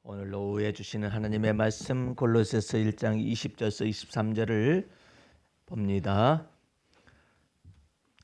오늘 오후에 주시는 하나님의 말씀 골로새서 1장 20절에서 23절을 봅니다.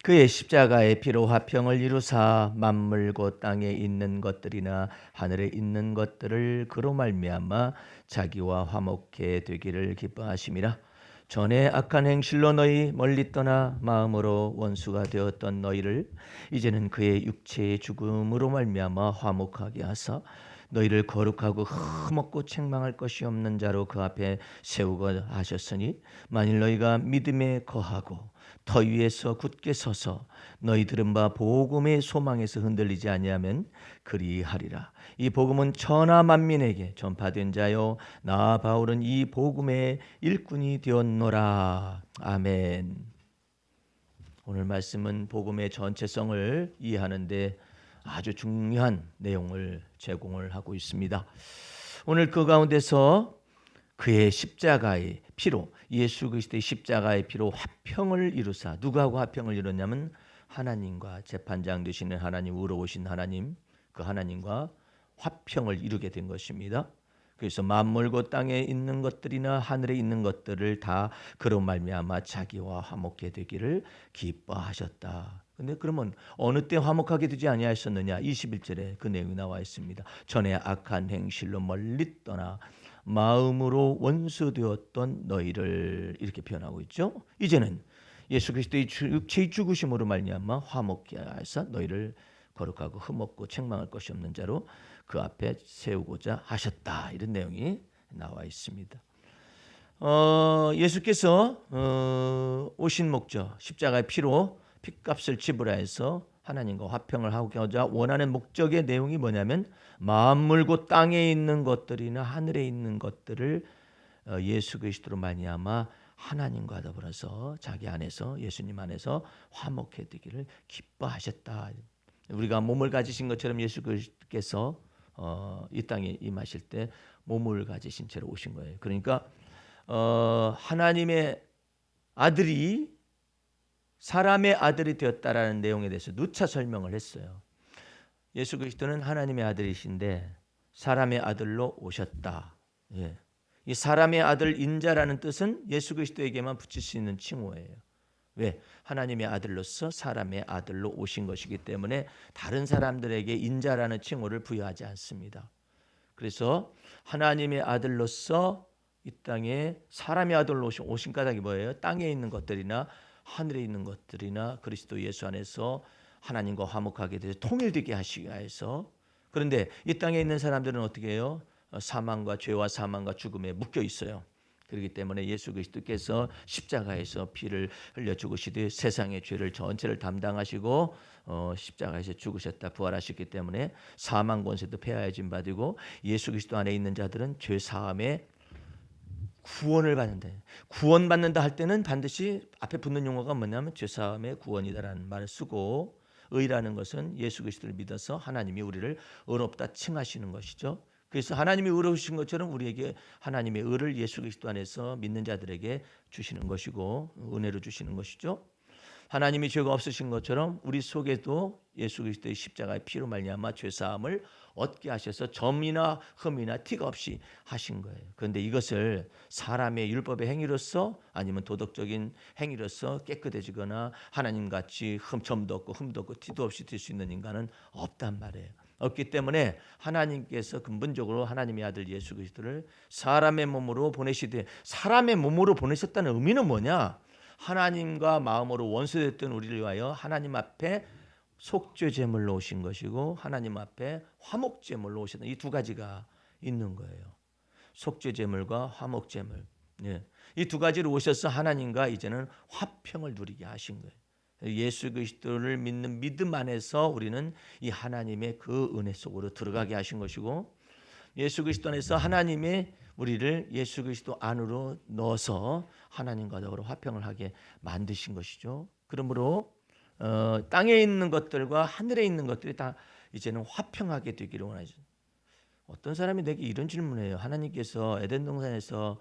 그의 십자가의 피로 화평을 이루사 만물 곧 땅에 있는 것들이나 하늘에 있는 것들을 그로 말미암아 자기와 화목케 되기를 기뻐하심이라. 전에 악한 행실로 너희 멀리 떠나 마음으로 원수가 되었던 너희를 이제는 그의 육체의 죽음으로 말미암아 화목하게 하사 너희를 거룩하고 흠없고 책망할 것이 없는 자로 그 앞에 세우고 하셨으니 만일 너희가 믿음에 거하고 터 위에서 굳게 서서 너희 들은 바 복음의 소망에서 흔들리지 아니하면 그리하리라. 이 복음은 천하 만민에게 전파된 자요 나 바울은 이 복음의 일꾼이 되었노라. 아멘. 오늘 말씀은 복음의 전체성을 이해하는데 아주 중요한 내용을 제공을 하고 있습니다. 오늘 그 가운데서 그의 십자가의 피로, 예수 그리스도의 십자가의 피로 화평을 이루사, 누구하고 화평을 이뤘냐면 하나님과 재판장 되시는 하나님, 의로우신 하나님, 그 하나님과 화평을 이루게 된 것입니다. 그래서 만물고 땅에 있는 것들이나 하늘에 있는 것들을 다 그로 말미암아 자기와 화목게 되기를 기뻐하셨다. 근데 그러면 어느 때 화목하게 되지 아니하셨느냐? 21절에 그 내용이 나와 있습니다. 전에 악한 행실로 멀리 떠나 마음으로 원수되었던 너희를, 이렇게 표현하고 있죠. 이제는 예수 그리스도의 육체의 죽으심으로 말미암아 화목케 하사 너희를 거룩하고 흠없고 책망할 것이 없는 자로 그 앞에 세우고자 하셨다. 이런 내용이 나와 있습니다. 예수께서 오신 목적, 십자가의 피로 핏값을 지불하여서 하나님과 화평을 하고자 원하는 목적의 내용이 뭐냐면 만물 곧 땅에 있는 것들이나 하늘에 있는 것들을 예수 그리스도로 말미암아 하나님과 더불어서 자기 안에서, 예수님 안에서 화목해 되기를 기뻐하셨다. 우리가 몸을 가지신 것처럼 예수 그리스도께서 이 땅에 임하실 때 몸을 가지신 채로 오신 거예요. 그러니까 하나님의 아들이 사람의 아들이 되었다라는 내용에 대해서 누차 설명을 했어요. 예수 그리스도는 하나님의 아들이신데 사람의 아들로 오셨다. 예. 이 사람의 아들 인자라는 뜻은 예수 그리스도에게만 붙일 수 있는 칭호예요. 왜? 하나님의 아들로서 사람의 아들로 오신 것이기 때문에 다른 사람들에게 인자라는 칭호를 부여하지 않습니다. 그래서 하나님의 아들로서 이 땅에 사람의 아들로 오신 까닭이 뭐예요? 땅에 있는 것들이나 하늘에 있는 것들이나 그리스도 예수 안에서 하나님과 화목하게 돼서 통일되게 하시기 위해서. 그런데 이 땅에 있는 사람들은 어떻게 해요? 사망과 죄와 사망과 죽음에 묶여 있어요. 그렇기 때문에 예수 그리스도께서 십자가에서 피를 흘려 죽으시되 세상의 죄를 전체를 담당하시고 십자가에서 죽으셨다 부활하셨기 때문에 사망 권세도 폐하여진 바 되고 예수 그리스도 안에 있는 자들은 죄 사함에 구원을 받는다. 구원받는다 할 때는 반드시 앞에 붙는 용어가 뭐냐면 죄사함의 구원이다라는 말을 쓰고, 의라는 것은 예수 그리스도를 믿어서 하나님이 우리를 의롭다 칭하시는 것이죠. 그래서 하나님이 의로우신 것처럼 우리에게 하나님의 의를 예수 그리스도 안에서 믿는 자들에게 주시는 것이고 은혜로 주시는 것이죠. 하나님이 죄가 없으신 것처럼 우리 속에도 예수 그리스도의 십자가의 피로 말미암아 죄 사함을 얻게 하셔서 점이나 흠이나 티가 없이 하신 거예요. 그런데 이것을 사람의 율법의 행위로서 아니면 도덕적인 행위로서 깨끗해지거나 하나님같이 점도 없고 흠도 없고 티도 없이 될 수 있는 인간은 없단 말이에요. 없기 때문에 하나님께서 근본적으로 하나님의 아들 예수 그리스도를 사람의 몸으로 보내시되, 사람의 몸으로 보내셨다는 의미는 뭐냐? 하나님과 마음으로 원수됐던 우리를 위하여 하나님 앞에 속죄 제물로 오신 것이고 하나님 앞에 화목 제물로 오셨다. 이 두 가지가 있는 거예요. 속죄 제물과 화목 제물. 예. 이 두 가지로 오셔서 하나님과 이제는 화평을 누리게 하신 거예요. 예수 그리스도를 믿는 믿음 안에서 우리는 이 하나님의 그 은혜 속으로 들어가게 하신 것이고, 예수 그리스도 안에서 하나님의 우리를 예수 그리스도 안으로 넣어서 하나님과 더불어 화평을 하게 만드신 것이죠. 그러므로 땅에 있는 것들과 하늘에 있는 것들이 다 이제는 화평하게 되기를 원하죠. 어떤 사람이 내게 이런 질문해요. 하나님께서 에덴 동산에서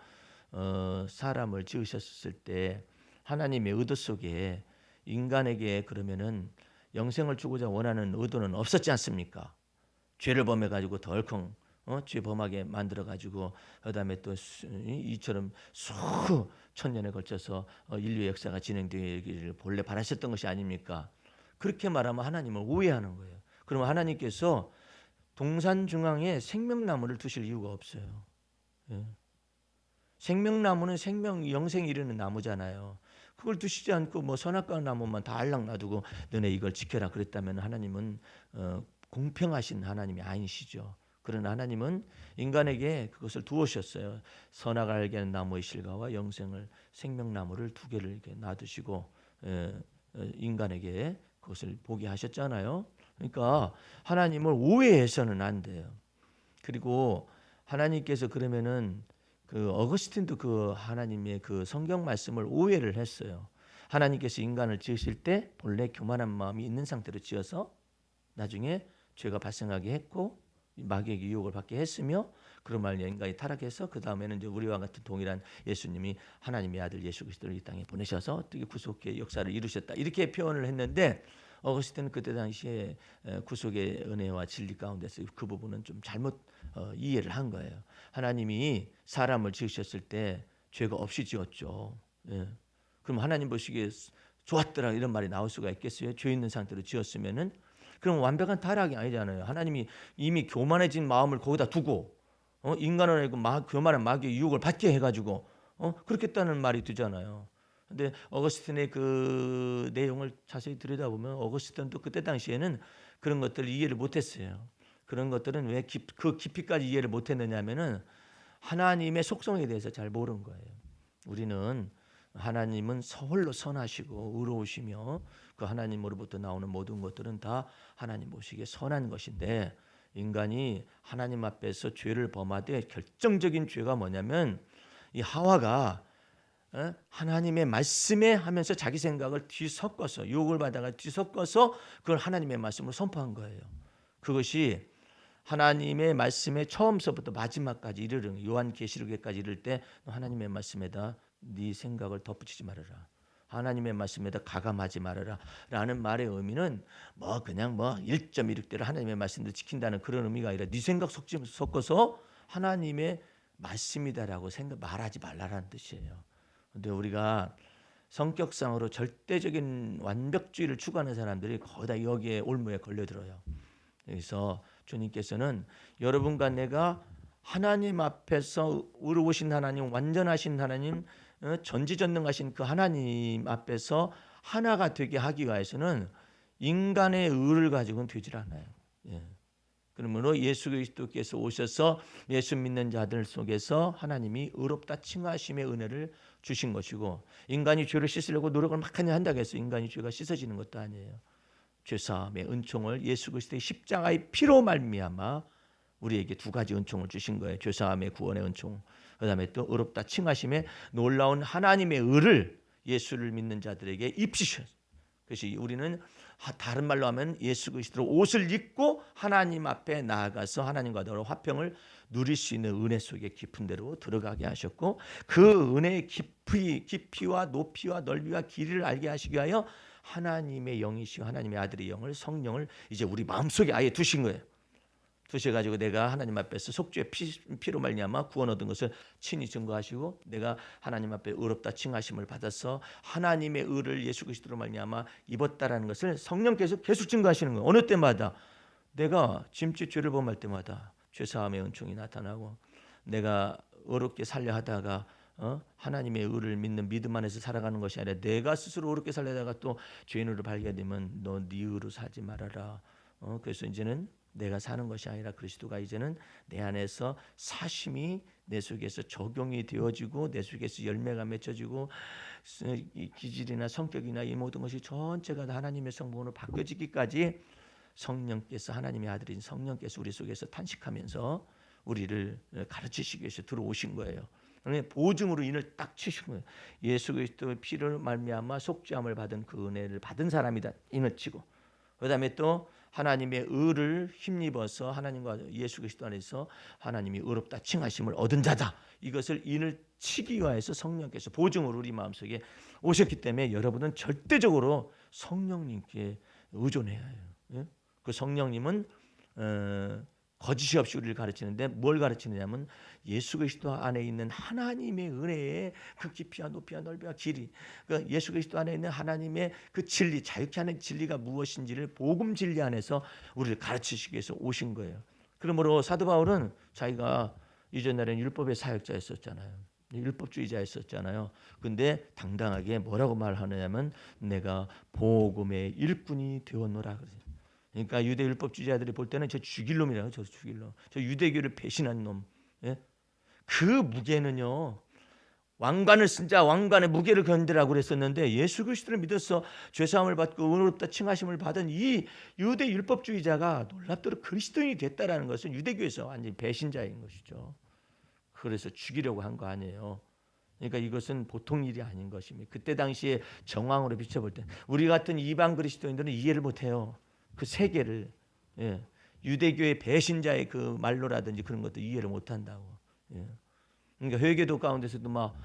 사람을 지으셨을 때 하나님의 의도 속에 인간에게 그러면은 영생을 주고자 원하는 의도는 없었지 않습니까? 죄를 범해 가지고 덜컹 죄 범하게 만들어 가지고 그다음에 또 이처럼 수천 년에 걸쳐서 인류 역사가 진행되기를 본래 바라셨던 것이 아닙니까? 그렇게 말하면 하나님을 오해하는 거예요. 그러면 하나님께서 동산 중앙에 생명나무를 두실 이유가 없어요. 예. 생명나무는 생명 영생 이르는 나무잖아요. 그걸 두시지 않고 뭐 선악과 나무만 다 알랑 놔두고 너네 이걸 지켜라 그랬다면 하나님은 공평하신 하나님이 아니시죠. 그러나 하나님은 인간에게 그것을 두으셨어요. 선악을 알게 하는 나무의 실과와 영생을 생명나무를 두 개를 이렇게 놔두시고 인간에게 그것을 보게 하셨잖아요. 그러니까 하나님을 오해해서는 안 돼요. 그리고 하나님께서 그러면은 그 어거스틴도 그 하나님의 그 성경 말씀을 오해를 했어요. 하나님께서 인간을 지으실 때 본래 교만한 마음이 있는 상태로 지어서 나중에 죄가 발생하게 했고 마귀에게 유혹을 받게 했으며 그런 말로 인간이 타락해서 그 다음에는 이제 우리와 같은 동일한 예수님이 하나님의 아들 예수 그리스도를 이 땅에 보내셔서 어떻게 구속의 역사를 이루셨다 이렇게 표현을 했는데 어거스틴은 그때 당시에 구속의 은혜와 진리 가운데서 그 부분은 좀 잘못 이해를 한 거예요. 하나님이 사람을 지으셨을 때 죄가 없이 지었죠. 예. 그럼 하나님 보시기에 좋았더라 이런 말이 나올 수가 있겠어요? 죄 있는 상태로 지었으면은 그럼 완벽한 타락이 아니잖아요. 하나님이 이미 교만해진 마음을 거기다 두고 인간을 알고 교만한 마귀의 유혹을 받게 해가지고 그렇겠다는 말이 되잖아요. 근데 어거스틴의 그 내용을 자세히 들여다보면 어거스틴도 그때 당시에는 그런 것들을 이해를 못했어요. 그런 것들은 왜 그 깊이까지 이해를 못했느냐면은 하나님의 속성에 대해서 잘 모르는 거예요. 우리는 하나님은 홀로 선하시고 의로우시며 그 하나님으로부터 나오는 모든 것들은 다 하나님 보시기에 선한 것인데 인간이 하나님 앞에서 죄를 범하되 결정적인 죄가 뭐냐면 이 하와가 하나님의 말씀에 하면서 자기 생각을 뒤섞어서 유혹을 받아가 뒤섞어서 그걸 하나님의 말씀으로 선포한 거예요. 그것이 하나님의 말씀에 처음서부터 마지막까지 이르는 요한계시록에까지 이를 때 하나님의 말씀에다 네 생각을 덧붙이지 말아라. 하나님의 말씀에다 가감하지 말아라 라는 말의 의미는 뭐 그냥 뭐 1.16대로 하나님의 말씀을 지킨다는 그런 의미가 아니라 네 생각 섞어서 하나님의 말씀이다라고 말하지 말라라는 뜻이에요. 근데 우리가 성격상으로 절대적인 완벽주의를 추구하는 사람들이 거의 다 여기에 올무에 걸려들어요. 그래서 주님께서는 여러분과 내가 하나님 앞에서 의로우신 하나님, 완전하신 하나님, 전지전능하신 그 하나님 앞에서 하나가 되게 하기 위해서는 인간의 의를 가지고는 되질 않아요. 예. 그러므로 예수 그리스도께서 오셔서 예수 믿는 자들 속에서 하나님이 의롭다 칭하심의 은혜를 주신 것이고 인간이 죄를 씻으려고 노력을 많이 한다고 해서 인간이 죄가 씻어지는 것도 아니에요. 죄사함의 은총을 예수 그리스도의 십자가의 피로 말미암아 우리에게 두 가지 은총을 주신 거예요. 죄사함의 구원의 은총, 그다음에 또 의롭다 칭하심의 놀라운 하나님의 의를 예수를 믿는 자들에게 입히셨어요. 그래서 우리는 다른 말로 하면 예수 그리스도로 옷을 입고 하나님 앞에 나아가서 하나님과 더러 화평을 누릴 수 있는 은혜 속에 깊은 데로 들어가게 하셨고 그 은혜의 깊이와 높이와 넓이와 길이를 알게 하시기 위하여 하나님의 영이시고 하나님의 아들의 영을 성령을 이제 우리 마음속에 아예 두신 거예요. 두셔가지고 내가 하나님 앞에서 속죄의 피로 말미암아 구원 얻은 것을 친히 증거하시고 내가 하나님 앞에 의롭다 칭하심을 받아서 하나님의 의를 예수 그리스도로 말미암아 입었다라는 것을 성령께서 계속 증거하시는 거예요. 어느 때마다 내가 짐짓 죄를 범할 때마다 죄사함의 은총이 나타나고 내가 의롭게 살려 하다가 하나님의 의를 믿는 믿음 안에서 살아가는 것이 아니라 내가 스스로 의롭게 살려다가 또 죄인으로 발견되면 너 네 의로 살지 말아라. 그래서 이제는 내가 사는 것이 아니라 그리스도가 이제는 내 안에서 사심이 내 속에서 적용이 되어지고 내 속에서 열매가 맺혀지고 이 기질이나 성격이나 이 모든 것이 전체가 다 하나님의 성품으로 바뀌어지기까지 성령께서 하나님의 아들인 성령께서 우리 속에서 탄식하면서 우리를 가르치시기 위해서 들어오신 거예요. 보증으로 인을 딱 치신 거예요. 예수 그리스도의 피를 말미암아 속죄함을 받은 그 은혜를 받은 사람이다 인을 치고 그다음에 또 하나님의 의를 힘입어서 하나님과 예수 그리스도 안에서 하나님이 의롭다 칭하심을 얻은 자다. 이것을 인을 치기 위해서 성령께서 보증으로 우리 마음속에 오셨기 때문에 여러분은 절대적으로 성령님께 의존해야 해요. 그 성령님은 거짓이 없이 우리를 가르치는데 뭘 가르치느냐면 예수 그리스도 안에 있는 하나님의 은혜의 그 깊이와 높이와 넓이와 길이, 그 예수 그리스도 안에 있는 하나님의 그 진리, 자유케 하는 진리가 무엇인지를 복음 진리 안에서 우리를 가르치시기 위해서 오신 거예요. 그러므로 사도 바울은 자기가 이전에는 율법의 사역자였었잖아요. 율법주의자였었잖아요. 근데 당당하게 뭐라고 말하느냐면 내가 복음의 일꾼이 되었노라 그러죠. 그러니까 유대 율법주의자들이 볼 때는 저 죽일 놈이라고, 저 죽일 놈, 저 유대교를 배신한 놈. 예? 그 무게는요, 왕관을 쓴 자 왕관의 무게를 견디라고 그랬었는데 예수 그리스도를 믿어서 죄사함을 받고 은혜롭다 칭하심을 받은 이 유대 율법주의자가 놀랍도록 그리스도인이 됐다라는 것은 유대교에서 완전히 배신자인 것이죠. 그래서 죽이려고 한 거 아니에요. 그러니까 이것은 보통 일이 아닌 것입니다. 그때 당시에 정황으로 비춰볼 때 우리 같은 이방 그리스도인들은 이해를 못해요. 그 세계를. 예. 유대교의 배신자의 그 말로라든지 그런 것도 이해를 못한다고. 예. 그러니까 회개도 가운데서도 막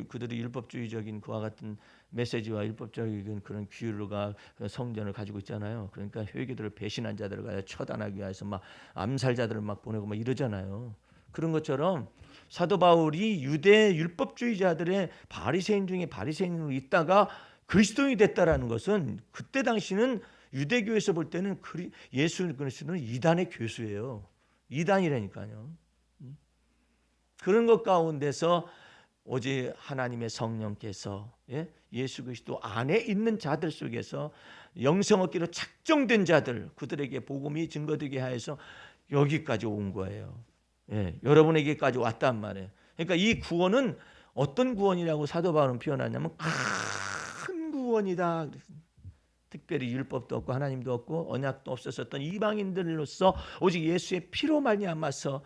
그들이 율법주의적인 그와 같은 메시지와 율법적인 그런 규율과 성전을 가지고 있잖아요. 그러니까 회개도를 배신한 자들을 가지고 처단하기 위해서 막 암살자들을 막 보내고 막 이러잖아요. 그런 것처럼 사도 바울이 유대 율법주의자들의 바리새인 중에 바리새인으로 있다가 그리스도인이 됐다라는 것은 그때 당시는 유대교에서 볼 때는 예수 그리스도는 이단의 교수예요. 이단이라니까요. 그런 것 가운데서 오직 하나님의 성령께서 예수 그리스도 안에 있는 자들 속에서 영생 얻기로 작정된 자들, 그들에게 복음이 증거되게 하여서 여기까지 온 거예요. 예, 여러분에게까지 왔단 말이에요. 그러니까 이 구원은 어떤 구원이라고 사도 바울은 표현하냐면 큰 구원이다. 특별히 율법도 없고 하나님도 없고 언약도 없었던 이방인들로서 오직 예수의 피로 말미암아서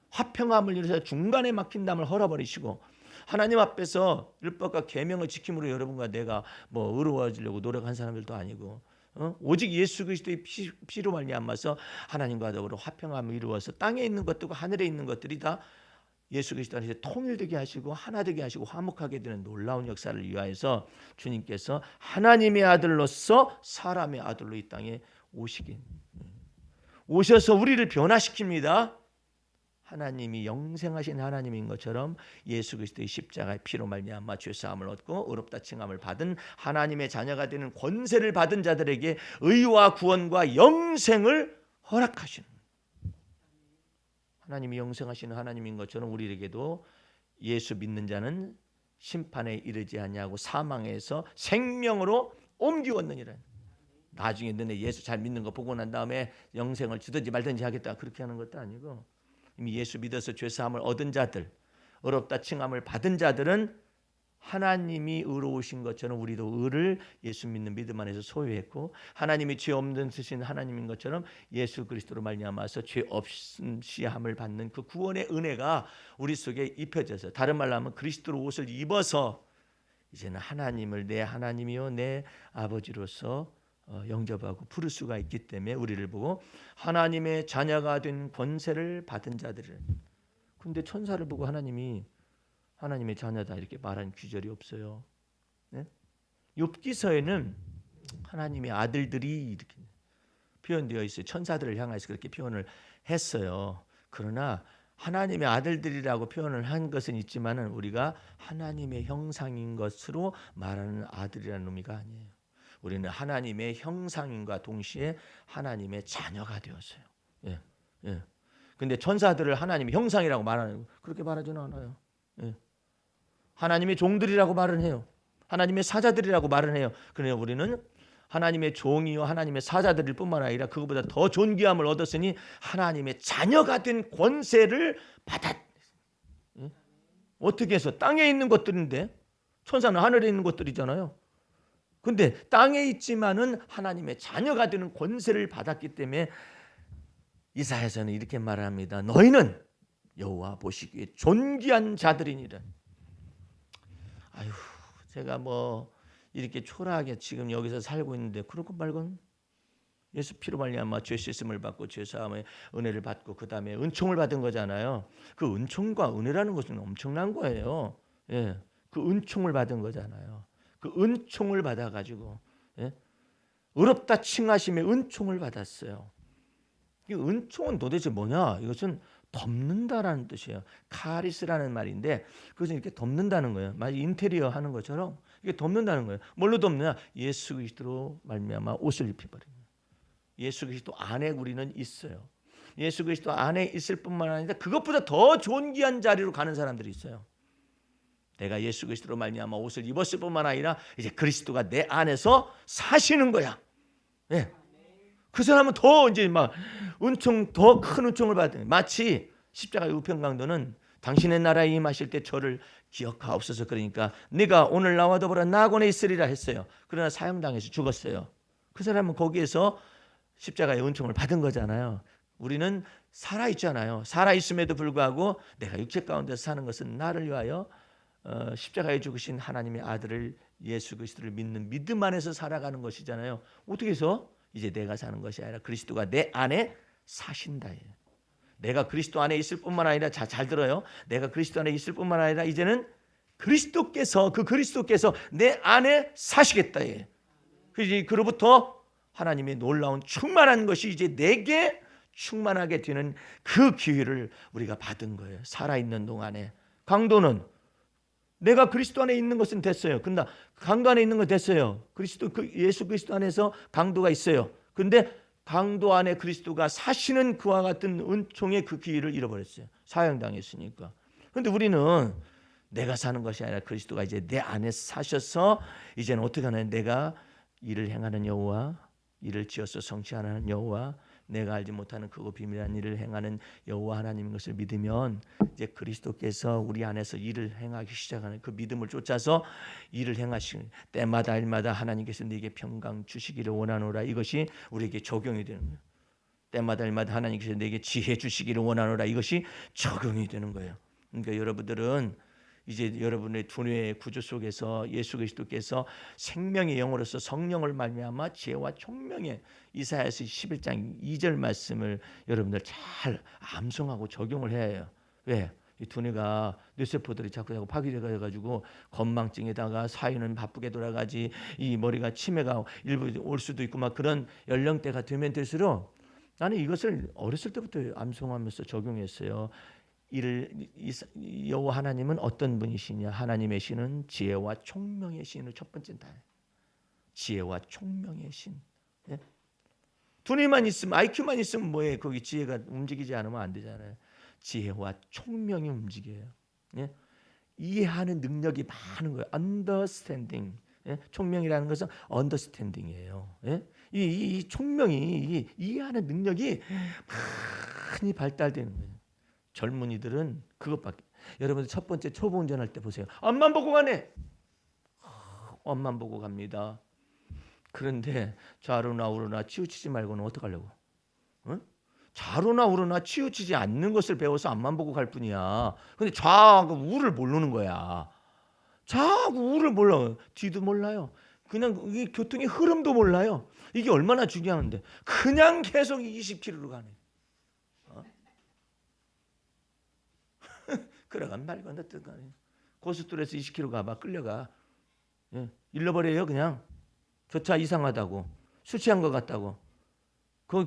화평함을 이루셔서 중간에 막힌 담을 헐어버리시고 하나님 앞에서 율법과 계명을 지킴으로 여러분과 내가 뭐 의로워지려고 노력한 사람들도 아니고 오직 예수 그리스도의 피로 말미암아서 하나님과 더불어 화평함을 이루어서 땅에 있는 것들과 하늘에 있는 것들이 다 예수 그리스도 안에서 통일되게 하시고 하나 되게 하시고 화목하게 되는 놀라운 역사를 위하여서 주님께서 하나님의 아들로서 사람의 아들로 이 땅에 오셔서 우리를 변화시킵니다. 하나님이 영생하신 하나님인 것처럼 예수 그리스도의 십자가의 피로 말미암아 죄사함을 얻고 의롭다 칭함을 받은 하나님의 자녀가 되는 권세를 받은 자들에게 의와 구원과 영생을 허락하시는, 하나님이 영생하시는 하나님인 것처럼 우리에게도 예수 믿는 자는 심판에 이르지 아니하고 사망에서 생명으로 옮기었느니라. 나중에 너네 예수 잘 믿는 거 보고 난 다음에 영생을 주든지 말든지 하겠다 그렇게 하는 것도 아니고, 이미 예수 믿어서 죄사함을 얻은 자들, 의롭다 칭함을 받은 자들은 하나님이 의로우신 것처럼 우리도 의를 예수 믿는 믿음 안에서 소유했고, 하나님이 죄 없는 쓰신 하나님인 것처럼 예수 그리스도로 말미암아서 죄 없음시함을 받는 그 구원의 은혜가 우리 속에 입혀져서, 다른 말로 하면 그리스도로 옷을 입어서 이제는 하나님을 내 하나님이요 내 아버지로서 영접하고 부를 수가 있기 때문에 우리를 보고 하나님의 자녀가 된 권세를 받은 자들을. 근데 천사를 보고 하나님이 하나님의 자녀다 이렇게 말한 규절이 없어요. 네? 욥기서에는 하나님의 아들들이 이렇게 표현되어 있어요. 천사들을 향해서 그렇게 표현을 했어요. 그러나 하나님의 아들들이라고 표현을 한 것은 있지만은 우리가 하나님의 형상인 것으로 말하는 아들이라는 의미가 아니에요. 우리는 하나님의 형상인과 동시에 하나님의 자녀가 되었어요. 예, 예. 근데 천사들을 하나님의 형상이라고 말하는, 그렇게 말하지는 않아요. 예. 하나님의 종들이라고 말은 해요. 하나님의 사자들이라고 말은 해요. 그러나 우리는 하나님의 종이요 하나님의 사자들일 뿐만 아니라 그것보다 더 존귀함을 얻었으니 하나님의 자녀가 된 권세를 받았. 예? 어떻게 해서? 땅에 있는 것들인데, 천사는 하늘에 있는 것들이잖아요. 근데 땅에 있지만은 하나님의 자녀가 되는 권세를 받았기 때문에 이사야서는 이렇게 말합니다. 너희는 여호와 보시기에 존귀한 자들이니라. 아유, 제가 뭐 이렇게 초라하게 지금 여기서 살고 있는데 그렇고 말건 예수 피로 말미암아 죄 씻음을 받고 죄 사함의 은혜를 받고 그 다음에 은총을 받은 거잖아요. 그 은총과 은혜라는 것은 엄청난 거예요. 예, 그 은총을 받은 거잖아요. 그 은총을 받아가지고 의롭다 칭하심의 은총을 받았어요. 이 은총은 도대체 뭐냐? 이것은 덮는다라는 뜻이에요. 카리스라는 말인데 그것은 이렇게 덮는다는 거예요. 마치 인테리어 하는 것처럼 이게 덮는다는 거예요. 뭘로 덮느냐? 예수 그리스도로 말미암아 옷을 입혀버립니다. 예수 그리스도 안에 우리는 있어요. 예수 그리스도 안에 있을 뿐만 아니라 그것보다 더 존귀한 자리로 가는 사람들이 있어요. 내가 예수 그리스도로 말미암아 옷을 입었을 뿐만 아니라 이제 그리스도가 내 안에서 사시는 거야. 예. 그 사람은 더 이제 막 은총, 더 큰 은총을 받은, 마치 십자가의 우편 강도는 당신의 나라에 임하실 때 저를 기억하옵소서, 그러니까 네가 오늘 나와 더불어 낙원에 있으리라 했어요. 그러나 사형당해서 죽었어요. 그 사람은 거기에서 십자가의 은총을 받은 거잖아요. 우리는 살아있잖아요. 살아있음에도 불구하고 내가 육체 가운데서 사는 것은 나를 위하여 십자가에 죽으신 하나님의 아들을, 예수 그리스도를 믿는 믿음 안에서 살아가는 것이잖아요. 어떻게 해서? 이제 내가 사는 것이 아니라 그리스도가 내 안에 사신다. 내가 그리스도 안에 있을 뿐만 아니라, 잘 들어요. 내가 그리스도 안에 있을 뿐만 아니라 이제는 그리스도께서, 그 그리스도께서 내 안에 사시겠다. 그로부터 하나님의 놀라운 충만한 것이 이제 내게 충만하게 되는 그 기회를 우리가 받은 거예요. 살아있는 동안에. 강도는 내가 그리스도 안에 있는 것은 됐어요. 근데 강도 안에 있는 건 됐어요. 예수 그리스도 안에서 강도가 있어요. 근데 강도 안에 그리스도가 사시는 그와 같은 은총의 그 기회를 잃어버렸어요. 사형당했으니까. 그런데 우리는 내가 사는 것이 아니라 그리스도가 이제 내 안에 사셔서 이제는 어떻게 하나요? 내가 일을 행하는 여호와, 일을 지어서 성취하는 여호와, 내가 알지 못하는 크고 비밀한 일을 행하는 여호와 하나님인 것을 믿으면 이제 그리스도께서 우리 안에서 일을 행하기 시작하는 그 믿음을 쫓아서 일을 행하시는 때마다 일마다 하나님께서 네게 평강 주시기를 원하노라. 이것이 우리에게 적용이 되는 거예요. 때마다 일마다 하나님께서 네게 지혜 주시기를 원하노라. 이것이 적용이 되는 거예요. 그러니까 여러분들은 이제 여러분의 두뇌의 구조 속에서 예수 그리스도께서 생명의 영으로서 성령을 말미암아 지혜와 총명의, 이사야서 11장 2절 말씀을 여러분들 잘 암송하고 적용을 해야 해요. 왜? 이 두뇌가 뇌세포들이 자꾸 파괴되어 가지고 건망증에다가 사유는 바쁘게 돌아가지, 이 머리가 치매가 일부 올 수도 있고 막 그런 연령대가 되면 될수록, 나는 이것을 어렸을 때부터 암송하면서 적용했어요. 여호와 하나님은 어떤 분이시냐? 하나님의 신은 지혜와 총명의 신을 첫 번째 다. 지혜와 총명의 신. 예? 두뇌만 있으면, IQ만 있으면 뭐해? 거기 지혜가 움직이지 않으면 안 되잖아요. 지혜와 총명이 움직여요. 예? 이해하는 능력이 많은 거예요. understanding. 예? 총명이라는 것은 understanding이에요. 예? 이 총명이, 이해하는 능력이 많이 발달되는 거예요. 젊은이들은 그것밖에. 여러분들 첫 번째 초보 운전할 때 보세요. 앞만 보고 가네. 앞만 보고 갑니다. 그런데 좌로나 우로나 치우치지 말고는 어떡하려고? 응? 좌로나 우로나 치우치지 않는 것을 배워서 앞만 보고 갈 뿐이야. 근데 좌하고 우를 모르는 거야. 좌하고 우를 몰라. 뒤도 몰라요. 그냥 이 교통의 흐름도 몰라요. 이게 얼마나 중요한데 그냥 계속 20km로 가네. 그래간 말 건너뛰는 거 아니에요. 고속도로에서 20km 가봐 끌려가. 예, 잃어버려요 그냥. 저 차 이상하다고, 술 취한 것 같다고. 그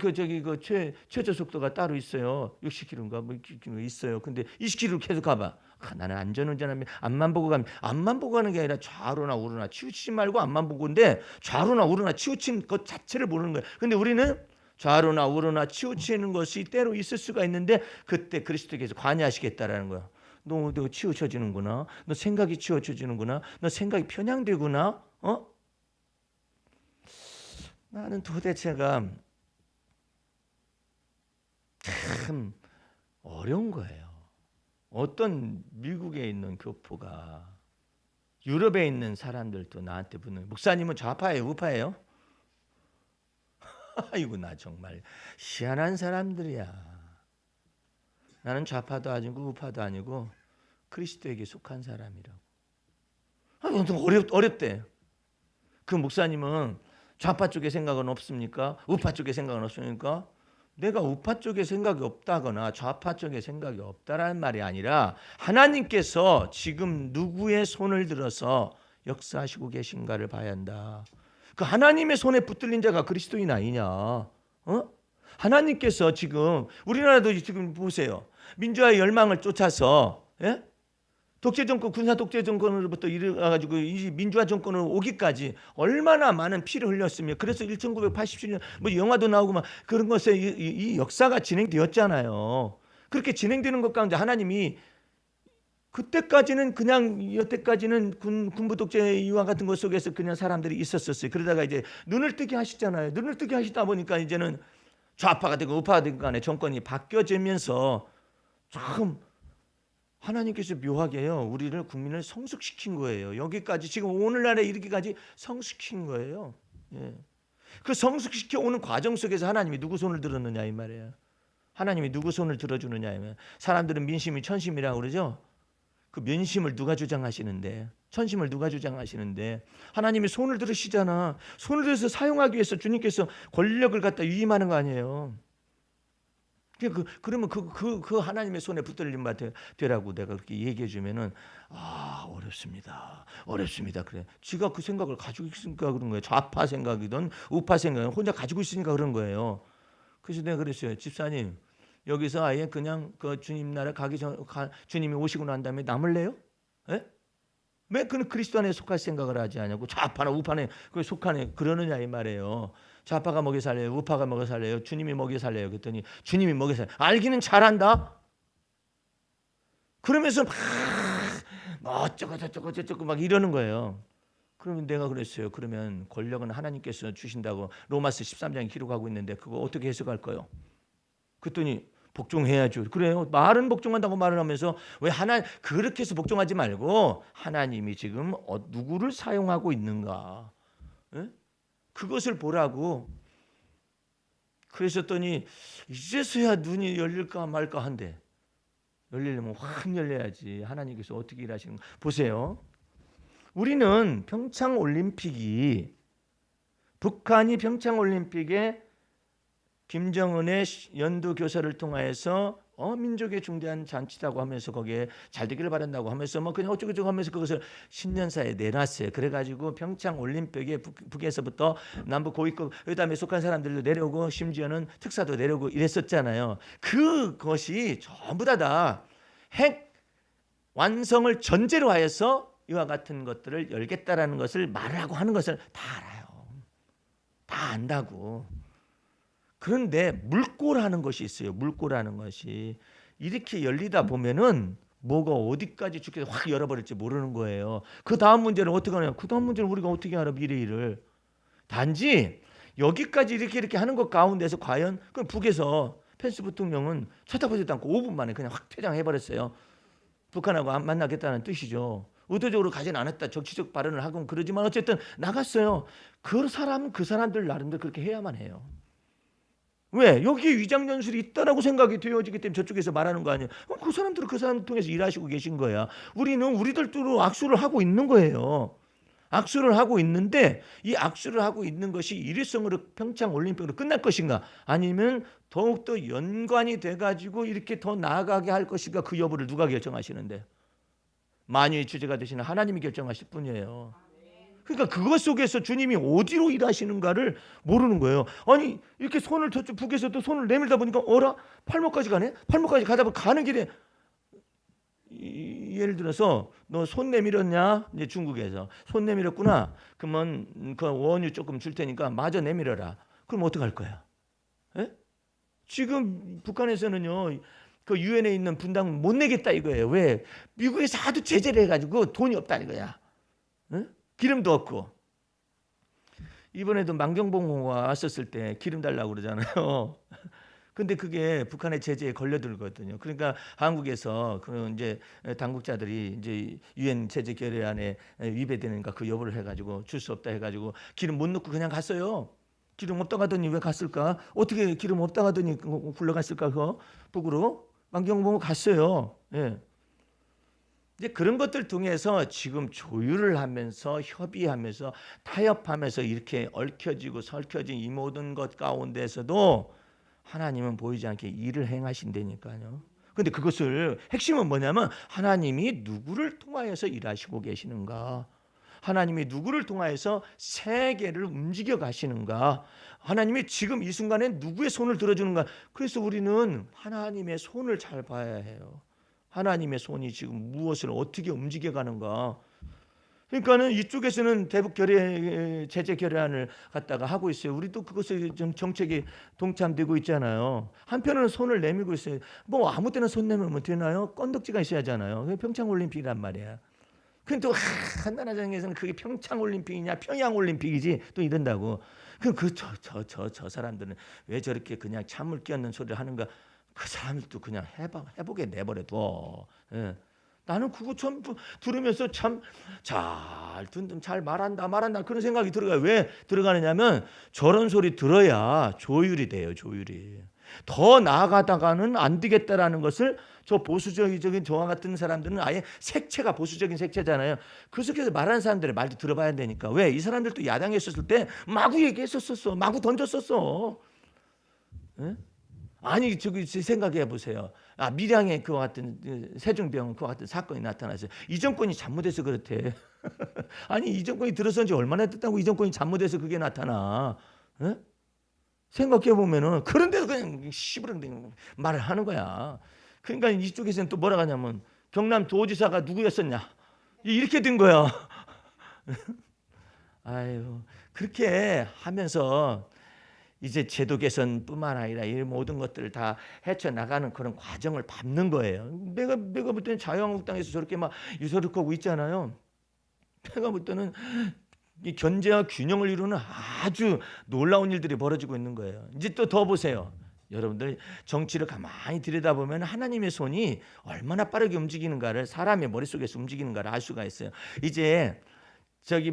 최저 속도가 따로 있어요. 60km인가 뭐 있어요. 근데 20km 계속 가봐. 나는 안전운전하면 앞만 보고 가면, 앞만 보고 가는 게 아니라 좌로나 우로나 치우치지 말고 앞만 보고인데, 좌로나 우로나 치우친 것 자체를 모르는 거예요. 근데 우리는 좌로나 우로나 치우치는 것이 때로 있을 수가 있는데, 그때 그리스도께서 관여하시겠다라는 거야. 너 치우쳐지는구나. 너 생각이 치우쳐지는구나. 너 생각이 편향되구나. 나는 도대체가 참 어려운 거예요. 어떤 미국에 있는 교포가 유럽에 있는 사람들도 나한테 묻는, 목사님은 좌파예요, 우파예요? 아이고 나 정말 희한한 사람들이야. 나는 좌파도 아니고 우파도 아니고 그리스도에게 속한 사람이라고. 어렵대. 그 목사님은 좌파 쪽에 생각은 없습니까? 우파 쪽에 생각은 없습니까? 내가 우파 쪽에 생각이 없다거나 좌파 쪽에 생각이 없다라는 말이 아니라, 하나님께서 지금 누구의 손을 들어서 역사하시고 계신가를 봐야 한다. 그 하나님의 손에 붙들린 자가 그리스도인 아니냐? 하나님께서 지금 우리나라도 지금 보세요. 민주화의 열망을 쫓아서 독재 정권, 군사 독재 정권으로부터 이래가지고 이 민주화 정권으로 오기까지 얼마나 많은 피를 흘렸으며, 그래서 1987년 뭐 영화도 나오고 막 그런 것에 이 역사가 진행되었잖아요. 그렇게 진행되는 것 가운데 하나님이 그때까지는 그냥 여태까지는 군부 독재 이와 같은 것 속에서 그냥 사람들이 있었어요. 그러다가 이제 눈을 뜨게 하시잖아요. 눈을 뜨게 하시다 보니까 이제는 좌파가 되고 우파가 되고 간에 정권이 바뀌어지면서 참 하나님께서 묘하게요, 우리를 국민을 성숙시킨 거예요. 여기까지 지금 오늘날에 이르기까지 성숙시킨 거예요. 예. 그 성숙시켜 오는 과정 속에서 하나님이 누구 손을 들었느냐 이 말이에요. 하나님이 누구 손을 들어주느냐 하면, 사람들은 민심이 천심이라고 그러죠. 그 민심을 누가 주장하시는데, 천심을 누가 주장하시는데, 하나님이 손을 들으시잖아. 손을 들어서 사용하기 위해서 주님께서 권력을 갖다 위임하는 거 아니에요. 그러면 그 하나님의 손에 붙들림 되라고 내가 그렇게 얘기해 주면은 어렵습니다. 그래. 지가 그 생각을 가지고 있으니까 그런 거예요. 좌파 생각이든 우파 생각이든 혼자 가지고 있으니까 그런 거예요. 그래서 내가 그랬어요. 집사님, 여기서 아예 그냥 그 주님 나라 가기 전 주님이 오시고 난 다음에 남을래요? 예? 왜 그는 그리스도 안에 속할 생각을 하지 않냐고. 좌파나 우파에 그 속하네 그러느냐 이 말이에요. 좌파가 먹여 살래요? 우파가 먹여 살래요? 주님이 먹여 살래요? 그랬더니 주님이 먹여 살래요. 알기는 잘한다. 그러면서 막 어쩌고 막 이러는 거예요. 그러면 내가 그랬어요. 그러면 권력은 하나님께서 주신다고 로마서 13장에 기록하고 있는데 그거 어떻게 해석할 거예요? 그랬더니 복종해야죠. 그래요. 말은 복종한다고 말을 하면서 왜 그렇게 해서 복종하지 말고 하나님이 지금 누구를 사용하고 있는가? 에? 그것을 보라고. 그러셨더니 이제서야 눈이 열릴까 말까 한데, 열리려면 확 열려야지. 하나님께서 어떻게 일하시는 가 보세요. 우리는 북한이 평창올림픽에 김정은의 연두 교사를 통하여서 민족의 중대한 잔치라고 하면서 거기에 잘 되기를 바란다고 하면서 뭐 그냥 어쩌고저쩌고 하면서 그것을 신년사에 내놨어요. 그래가지고 평창올림픽에 북에서부터 남북 고위급 회담에 속한 사람들도 내려오고 심지어는 특사도 내려오고 이랬었잖아요. 그것이 전부 다 핵 완성을 전제로 하여서 이와 같은 것들을 열겠다라는 것을 말하고 하는 것을 다 알아요. 다 안다고. 그런데 물꼬라는 것이 있어요. 물꼬라는 것이 이렇게 열리다 보면은 뭐가 어디까지 주께서 확 열어버릴지 모르는 거예요. 그 다음 문제는 어떻게 하냐? 그 다음 문제는 우리가 어떻게 알아? 미래일을. 단지 여기까지 이렇게 하는 것 가운데서 과연 그 북에서 펜스 부통령은 쳐다보지도 않고 5분 만에 그냥 확 퇴장해버렸어요. 북한하고 안 만나겠다는 뜻이죠. 의도적으로 가진 않았다. 정치적 발언을 하고 그러지만 어쨌든 나갔어요. 그 사람들 나름대로 그렇게 해야만 해요. 왜? 여기에 위장연술이 있다라고 생각이 되어지기 때문에 저쪽에서 말하는 거 아니에요. 그 사람들은 그 사람 통해서 일하시고 계신 거야. 우리는 우리들도 악수를 하고 있는 거예요. 악수를 하고 있는데 이 악수를 하고 있는 것이 일회성으로 평창올림픽으로 끝날 것인가, 아니면 더욱더 연관이 돼가지고 이렇게 더 나아가게 할 것인가, 그 여부를 누가 결정하시는데? 만유의 주제가 되시는 하나님이 결정하실 뿐이에요. 그러니까 그것 속에서 주님이 어디로 일하시는가를 모르는 거예요. 아니 이렇게 손을 저쪽 북에서도 손을 내밀다 보니까 어라? 팔목까지 가네? 팔목까지 가다 보면 가는 길에 예를 들어서 너 손 내밀었냐? 이제 중국에서 손 내밀었구나. 그러면 그 원유 조금 줄 테니까 마저 내밀어라. 그럼 어떡할 거야? 에? 지금 북한에서는요, 그 유엔에 있는 분담금 못 내겠다 이거예요. 왜? 미국에서 하도 제재를 해가지고 돈이 없다는 거야. 에? 기름도 없고. 이번에도 만경봉호가 왔었을 때 기름 달라고 그러잖아요. 근데 그게 북한의 제재에 걸려들거든요. 그러니까 한국에서 그 이제 당국자들이 이제 유엔 제재 결의안에 위배되는가 그 여부를 해가지고 줄 수 없다 해가지고 기름 못 넣고 그냥 갔어요. 기름 없다 가더니 왜 갔을까? 어떻게 기름 없다 가더니 굴러갔을까? 그거 북으로 만경봉호 갔어요. 예. 이제 그런 것들 통해서 지금 조율을 하면서 협의하면서 타협하면서 이렇게 얽혀지고 설켜진 이 모든 것 가운데서도 하나님은 보이지 않게 일을 행하신다니까요. 근데 그것을 핵심은 뭐냐면 하나님이 누구를 통하여서 일하시고 계시는가, 하나님이 누구를 통하여서 세계를 움직여 가시는가? 하나님이 지금 이 순간에 누구의 손을 들어주는가? 그래서 우리는 하나님의 손을 잘 봐야 해요. 하나님의 손이 지금 무엇을 어떻게 움직여 가는가? 그러니까는 이쪽에서는 대북 결의 제재 결의안을 갖다가 하고 있어요. 우리도 그것을 좀 정책에 동참되고 있잖아요. 한편으로는 손을 내밀고 있어요. 뭐 아무 때나 손 내밀면 되나요? 건덕지가 있어야 하잖아요. 평창 올림픽이란 말이야. 근데 또 한나라장에서는 그게 평창 올림픽이냐 평양 올림픽이지 또 이런다고. 저 사람들은 왜 저렇게 그냥 찬물 끼얹는 소리를 하는가? 그 사람들도 그냥 해보게 내버려둬. 예. 나는 그거 참 들으면서 참 잘 말한다 그런 생각이 들어가요. 왜 들어가느냐면 저런 소리 들어야 조율이 돼요. 조율이. 더 나아가다가는 안 되겠다라는 것을 저 보수적인 저와 같은 사람들은 아예 색채가 보수적인 색채잖아요. 그 속에서 말하는 사람들의 말도 들어봐야 되니까. 왜? 이 사람들도 야당에 있었을 때 마구 얘기했었어. 마구 던졌었어. 예? 아니 저기 생각해 보세요. 밀양에 그와 같은 세종병 그와 같은 사건이 나타났어요. 이 정권이 잘못해서 그렇대. 아니 이 정권이 들어선 지 얼마나 됐다고 이 정권이 잘못해서 그게 나타나. 에? 생각해 보면은 그런데도 그냥 시부렁대는 말을 하는 거야. 그러니까 이쪽에서는 또 뭐라 하냐면 경남 도지사가 누구였었냐 이렇게 된 거야. 아유 그렇게 하면서 이제 제도 개선뿐만 아니라 이 모든 것들을 다 헤쳐나가는 그런 과정을 밟는 거예요. 내가 볼 때는 자유한국당에서 저렇게 막 유서력하고 있잖아요. 내가 볼 때는 이 견제와 균형을 이루는 아주 놀라운 일들이 벌어지고 있는 거예요. 이제 또 더 보세요. 여러분들 정치를 가만히 들여다보면 하나님의 손이 얼마나 빠르게 움직이는가를 사람의 머릿속에서 움직이는가를 알 수가 있어요. 이제 저기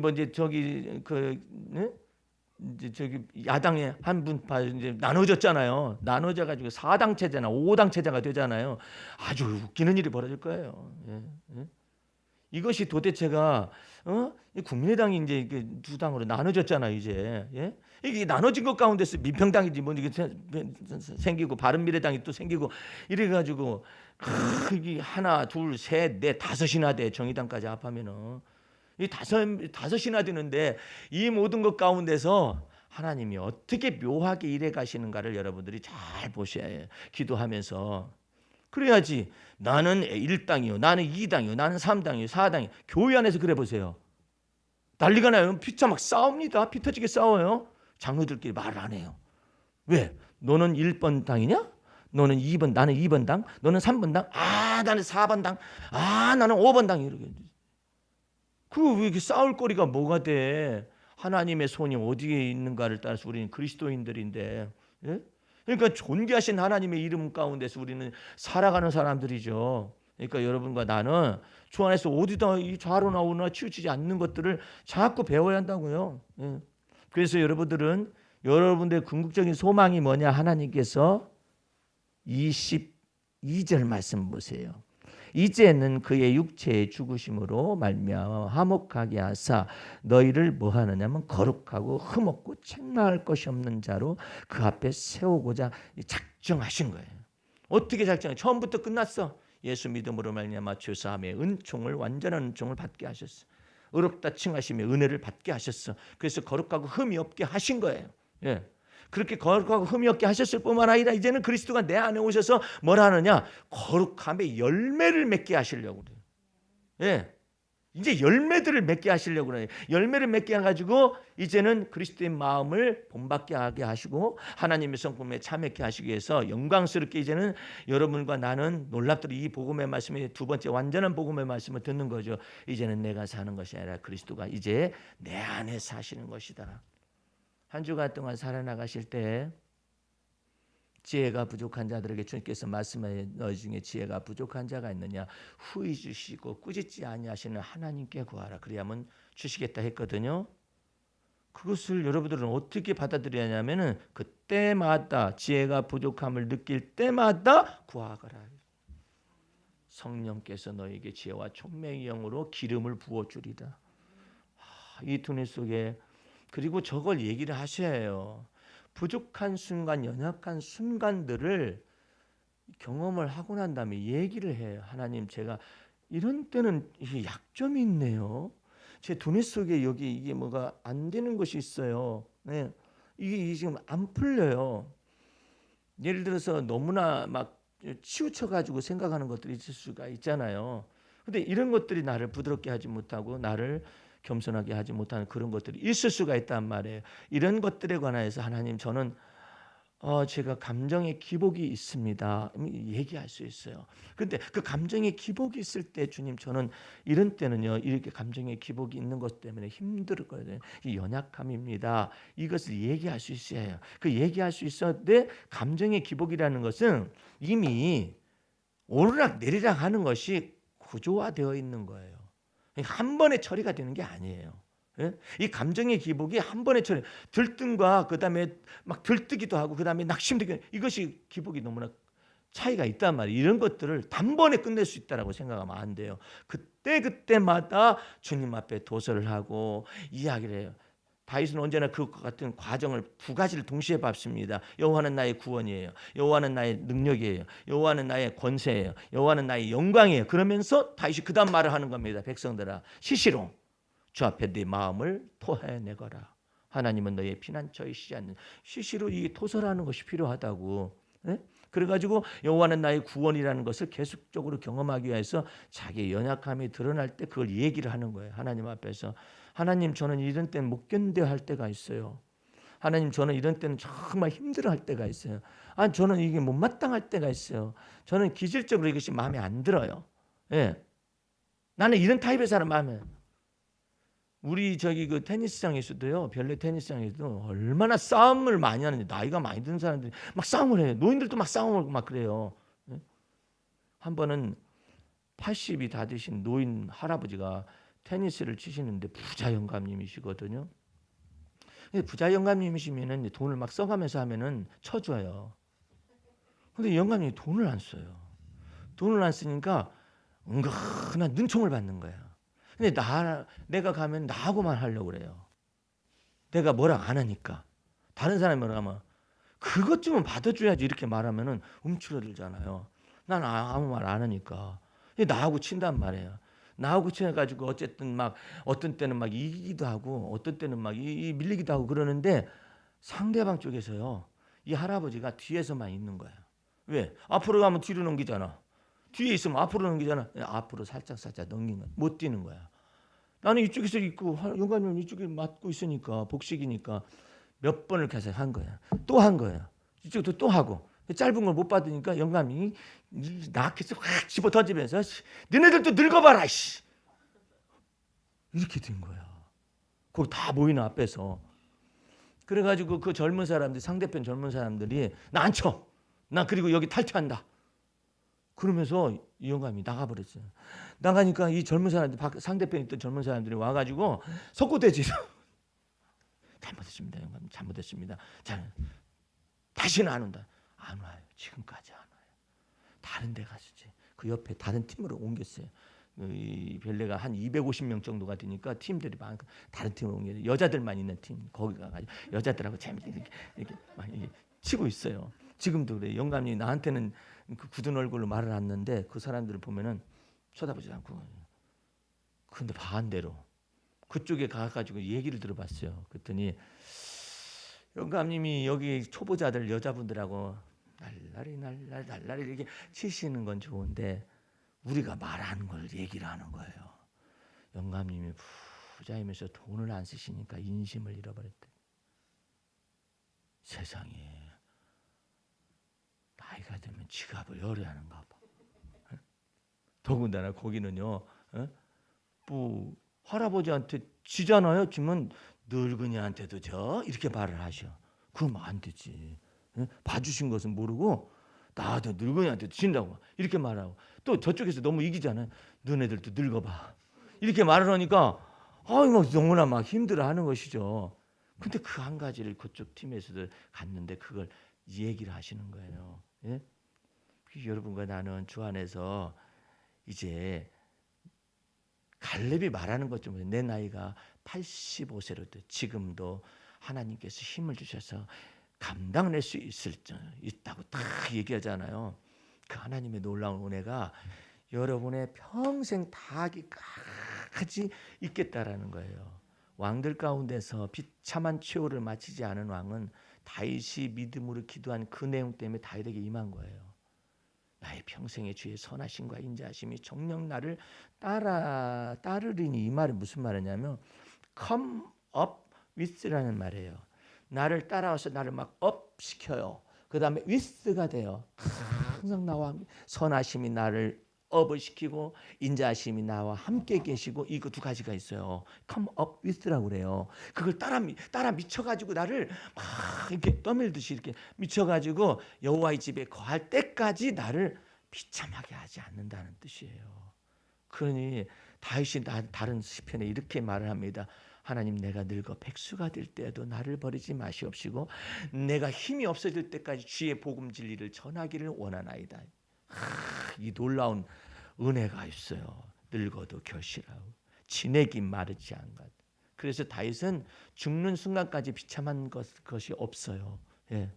이제 저기 야당에 한 분 이제 나눠졌잖아요. 나눠져 가지고 4당 체제나 5당 체제가 되잖아요. 아주 웃기는 일이 벌어질 거예요. 예, 예. 이것이 도대체가 국민의당이 이제 두 당으로 나눠졌잖아요. 이제 예? 이게 나눠진 것 가운데서 민평당이지 뭐 이게 생기고 바른미래당이 또 생기고 이래 가지고 이게 하나 둘 셋 넷 다섯이나 돼. 정의당까지 합하면은. 이 다섯이나 되는데 이 모든 것 가운데서 하나님이 어떻게 묘하게 일해 가시는가를 여러분들이 잘 보셔야 해요. 기도하면서. 그래야지 나는 1당이요. 나는 2당이요. 나는 3당이요. 4당이요. 교회 안에서 그래 보세요. 난리가 나요. 피차 막 싸웁니다. 피 터지게 싸워요. 장로들끼리 말을 안 해요. 왜? 너는 1번 당이냐? 너는 2번, 나는 2번 당. 너는 3번 당. 나는 4번 당. 나는 5번 당. 이렇게. 그거 왜 이렇게 싸울 거리가 뭐가 돼? 하나님의 손이 어디에 있는가를 따라서 우리는 그리스도인들인데, 예? 그러니까 존귀하신 하나님의 이름 가운데서 우리는 살아가는 사람들이죠. 그러니까 여러분과 나는 주 안에서 어디다 이 좌로 나오나 치우치지 않는 것들을 자꾸 배워야 한다고요. 예. 그래서 여러분들은 여러분들의 궁극적인 소망이 뭐냐? 하나님께서 22절 말씀 보세요. 이제는 그의 육체의 죽으심으로 말미암아 화목하게 하사 너희를 뭐 하느냐면 거룩하고 흠없고 책망할 것이 없는 자로 그 앞에 세우고자 작정하신 거예요. 어떻게 작정해? 처음부터 끝났어. 예수 믿음으로 말미암아 죄사함의 은총을 완전한 은총을 받게 하셨어. 의롭다 칭하심의 은혜를 받게 하셨어. 그래서 거룩하고 흠이 없게 하신 거예요. 예. 그렇게 거룩하고 흠이 없게 하셨을 뿐만 아니라 이제는 그리스도가 내 안에 오셔서 뭘 하느냐? 거룩함의 열매를 맺게 하시려고 그래요. 예. 이제 열매들을 맺게 하시려고 그래요. 열매를 맺게 해가지고 이제는 그리스도의 마음을 본받게 하게 하시고 하나님의 성품에 참여케 하시기 위해서 영광스럽게 이제는 여러분과 나는 놀랍도록 이 복음의 말씀이 두 번째 완전한 복음의 말씀을 듣는 거죠. 이제는 내가 사는 것이 아니라 그리스도가 이제 내 안에 사시는 것이다. 한 주간 동안 살아나가실 때 지혜가 부족한 자들에게 주님께서 말씀해 너희 중에 지혜가 부족한 자가 있느냐 후히 주시고 꾸짖지 아니하시는 하나님께 구하라 그리하면 주시겠다 했거든요. 그것을 여러분들은 어떻게 받아들여야 하냐면은 그때마다 지혜가 부족함을 느낄 때마다 구하거라. 성령께서 너에게 지혜와 총명의 영으로 기름을 부어 주리라. 이 두뇌 속에 그리고 저걸 얘기를 하셔야 해요. 부족한 순간, 연약한 순간들을 경험을 하고 난 다음에 얘기를 해요. 하나님 제가 이런 때는 약점이 있네요. 제 두뇌 속에 여기 이게 뭐가 안 되는 것이 있어요. 네. 이게 지금 안 풀려요. 예를 들어서 너무나 막 치우쳐 가지고 생각하는 것들이 있을 수가 있잖아요. 근데 이런 것들이 나를 부드럽게 하지 못하고 나를 겸손하게 하지 못하는 그런 것들이 있을 수가 있단 말이에요. 이런 것들에 관해서 하나님, 저는 제가 감정의 기복이 있습니다, 얘기할 수 있어요. 근데 그 감정의 기복이 있을 때 주님, 저는 이런 때는요, 이렇게 감정의 기복이 있는 것 때문에 힘들거든요. 이 연약함입니다. 이것을 얘기할 수 있어야 해요. 그 얘기할 수 있었는데, 감정의 기복이라는 것은 이미 오르락 내리락 하는 것이 구조화되어 있는 거예요. 한 번에 처리가 되는 게 아니에요. 예? 이 감정의 기복이 한 번에 처리, 들뜸과 그다음에 막 들뜨기도 하고 그다음에 낙심되기, 이것이 기복이 너무나 차이가 있단 말이에요. 이런 것들을 단번에 끝낼 수 있다라고 생각하면 안 돼요. 그때마다 주님 앞에 도설을 하고 이야기를 해요. 다윗은 언제나 그 같은 과정을 두 가지를 동시에 밟습니다. 여호와는 나의 구원이에요. 여호와는 나의 능력이에요. 여호와는 나의 권세예요. 여호와는 나의 영광이에요. 그러면서 다윗이 그다음 말을 하는 겁니다. 백성들아, 시시로 주 앞에 네 마음을 토해내거라. 하나님은 너의 피난처이시지 않는, 시시로 이 토설하는 것이 필요하다고. 네? 그래가지고 여호와는 나의 구원이라는 것을 계속적으로 경험하기 위해서 자기의 연약함이 드러날 때 그걸 얘기를 하는 거예요. 하나님 앞에서. 하나님, 저는 이런 때는 못 견뎌 할 때가 있어요. 하나님, 저는 이런 때는 정말 힘들어 할 때가 있어요. 아니, 저는 이게 못마땅할 때가 있어요. 저는 기질적으로 이것이 마음에 안 들어요. 예. 나는 이런 타입의 사람 마음에. 우리 저기 그 테니스장에서도요, 별내 테니스장에서도 얼마나 싸움을 많이 하는지, 나이가 많이 든 사람들이 막 싸움을 해요. 노인들도 막 싸움을 막 그래요. 예? 한 번은 80이 다 되신 노인 할아버지가 테니스를 치시는데 부자 영감님이시거든요. 부자 영감님이시면은 돈을 막 써가면서 하면은 쳐줘요. 근데 영감님이 돈을 안 써요. 돈을 안 쓰니까 은근한 눈총을 받는 거야. 근데 내가 가면 나하고만 하려고 그래요. 내가 뭐라 안 하니까. 다른 사람이 뭐라 하면 그것 좀은 받아줘야지 이렇게 말하면은 움츠러들잖아요. 난 아무 말 안 하니까. 나하고 친단 말이에요. 나하고 친해가지고 어쨌든 막 어떤 때는 막 이기기도 하고 어떤 때는 막 밀리기도 하고 그러는데, 상대방 쪽에서요, 이 할아버지가 뒤에서만 있는 거예요. 왜? 앞으로 가면 뒤로 넘기잖아. 뒤에 있으면 앞으로 넘기잖아. 앞으로 살짝 넘긴 거야. 못 뛰는 거야. 나는 이쪽에서 있고 영감님 이쪽에 맡고 있으니까 복식이니까 몇 번을 계속 한 거야. 또 한 거야. 이쪽도 또 하고. 짧은 걸 못 받으니까 영감이 나켓을 확 집어 던지면서 너네들도 늙어봐라 씨. 이렇게 된 거야. 거기 다 모이는 앞에서. 그래가지고 그 젊은 사람들, 상대편 젊은 사람들이 나 안 쳐. 나 그리고 여기 탈퇴한다. 그러면서 이 영감이 나가버렸어요. 나가니까 이 젊은 사람들, 상대편에 있던 젊은 사람들이 와가지고 석고대지로 잘못했습니다, 영감님. 잘못했습니다. 자, 다시는 안 온다. 안 와요. 지금까지 안 와요. 다른 데 가시지. 그 옆에 다른 팀으로 옮겼어요. 이 별내가 한 250명 정도가 되니까 팀들이 많고 다른 팀으로 옮겨요. 여자들만 있는 팀 거기 가가지고 여자들하고 재밌게 이렇게 막 치고 있어요. 지금도 그래. 영감이 나한테는 그 굳은 얼굴로 말을 하는데 그 사람들을 보면은 쳐다보지 않고. 근데 반대로 그쪽에 가가지고 얘기를 들어봤어요. 그랬더니 영감님이 여기 초보자들 여자분들하고 날라리 이렇게 치시는 건 좋은데 우리가 말하는 걸 얘기를 하는 거예요. 영감님이 부자이면서 돈을 안 쓰시니까 인심을 잃어버렸대. 세상에 나이가 되면 지갑을 열어야 하는가 봐. 더군다나 거기는요, 뭐 할아버지한테 지잖아요. 지면 늙은이한테도 져 이렇게 말을 하셔. 그러면 안 되지. 봐주신 것은 모르고 나도 늙은이한테도 진다고 이렇게 말하고, 또 저쪽에서 너무 이기잖아요. 너네들도 늙어봐 이렇게 말을 하니까 막 너무나 막 힘들어하는 것이죠. 근데 그 한 가지를 그쪽 팀에서도 갔는데 그걸 얘기를 하시는 거예요. 예? 여러분과 나는 주 안에서 이제 갈렙이 말하는 것좀, 내 나이가 85세로도 지금도 하나님께서 힘을 주셔서 감당할 수 있다고 다 얘기하잖아요. 그 하나님의 놀라운 은혜가 여러분의 평생 다 끝까지 있겠다라는 거예요. 왕들 가운데서 비참한 최후를 마치지 않은 왕은 다윗이 믿음으로 기도한 그 내용 때문에 다윗에게 임한 거예요. 나의 평생의 주의 선하심과 인자하심이 정녕 나를 따르리니. 이 말은 무슨 말이냐면 come up with라는 말이에요. 나를 따라와서 나를 막 업 시켜요. 그 다음에 with가 돼요. 항상 나와 선하심이 나를 업을 시키고 인자하심이 나와 함께 계시고, 이거 두 가지가 있어요. come up with라고 그래요. 그걸 따라 미쳐가지고 나를 막 이렇게 떠밀듯이 이렇게 미쳐가지고 여호와의 집에 거할 때까지 나를 비참하게 하지 않는다는 뜻이에요. 그러니 다윗이 다른 시편에 이렇게 말을 합니다. 하나님, 내가 늙어 백수가 될 때에도 나를 버리지 마시옵시고 내가 힘이 없어질 때까지 주의 복음 진리를 전하기를 원하나이다. 이 놀라운 은혜가 있어요. 늙어도 결실하고 진액이 마르지 않가. 그래서 다윗은 죽는 순간까지 비참한 것이 없어요. 예.